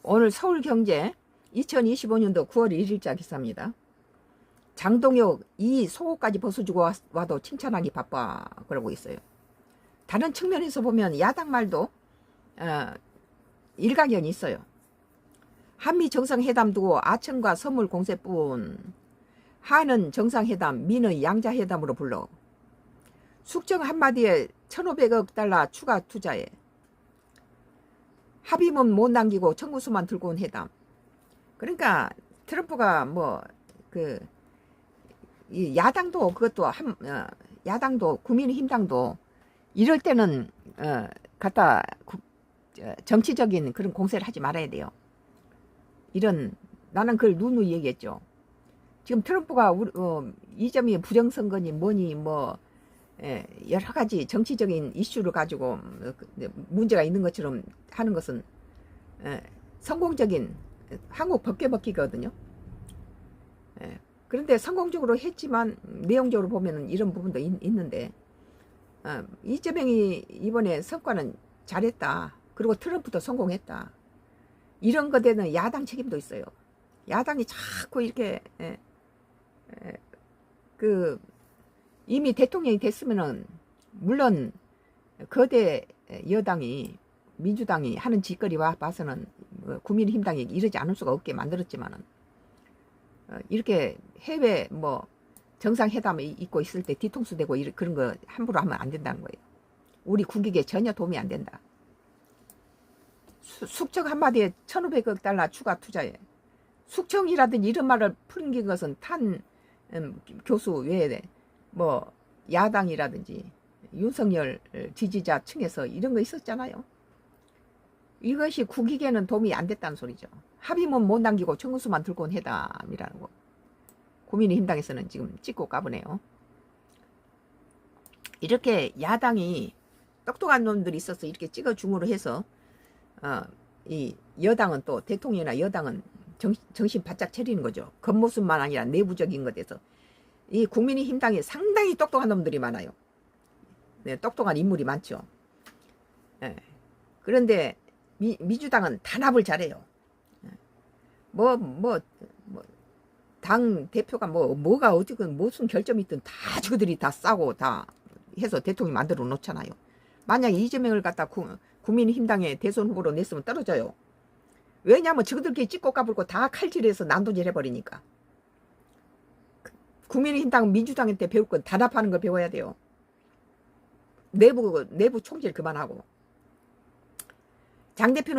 오늘 서울경제 2025년도 9월 1일자 기사입니다. 장동혁 이 속옷까지 벗어주고 와도 칭찬하기 바빠 그러고 있어요. 다른 측면에서 보면 야당 말도 일가견이 있어요. 한미 정상회담 두고 아청과 선물 공세뿐, 한은 정상회담, 미는 양자회담으로 불러. 숙정 한마디에 1,500억 달러 추가 투자에. 합의문 못 남기고 청구서만 들고 온 회담. 그러니까 트럼프가 이 야당도 그것도 야당도 국민의힘당도 이럴 때는 갖다 정치적인 그런 공세를 하지 말아야 돼요. 나는 그걸 누누이 얘기했죠. 지금 트럼프가 이점이 부정선거니 뭐니 여러 가지 정치적인 이슈를 가지고 문제가 있는 것처럼 하는 것은 성공적인 한국 벗겨먹기거든요. 그런데 성공적으로 했지만 내용적으로 보면 이런 부분도 있는데 이재명이 이번에 성과는 잘했다. 그리고 트럼프도 성공했다. 이런 것에는 야당 책임도 있어요. 야당이 자꾸 이렇게 이미 대통령이 됐으면은 물론 거대 여당이 민주당이 하는 짓거리와 봐서는 국민의힘당이 이러지 않을 수가 없게 만들었지만은 이렇게 해외 정상회담이 있고 있을 때 뒤통수 대고 그런 거 함부로 하면 안 된다는 거예요. 우리 국익에 전혀 도움이 안 된다. 숙청 한마디에 1,500억 달러 추가 투자에. 숙청이라든지 이런 말을 풀긴 것은 탄 교수 외에 야당이라든지 윤석열 지지자 층에서 이런 거 있었잖아요. 이것이 국익에는 도움이 안 됐다는 소리죠. 합의문 못 남기고 청구서만 들고 온 회담이라는 거. 국민의힘당에서는 지금 찍고 까부네요. 이렇게 야당이 똑똑한 놈들이 있어서 이렇게 찍어 중으로 해서 이 여당은 또 대통령이나 여당은 정신 바짝 차리는 거죠. 겉모습만 아니라 내부적인 것에서 이 국민의힘당에 상당히 똑똑한 놈들이 많아요. 네, 똑똑한 인물이 많죠. 그런데 민주당은 단합을 잘해요. 당 대표가 뭐가 어쨌든 무슨 결점이 있든 다 저들이 다 싸고 다 해서 대통령 만들어 놓잖아요. 만약에 이재명을 갖다 국민의힘당에 대선 후보로 냈으면 떨어져요. 왜냐하면 저들끼리 찍고 까불고 다 칼질해서 난도질 해버리니까. 국민의힘당 민주당한테 배울 건 단합하는 걸 배워야 돼요. 내부 총질 그만하고. 장 대표는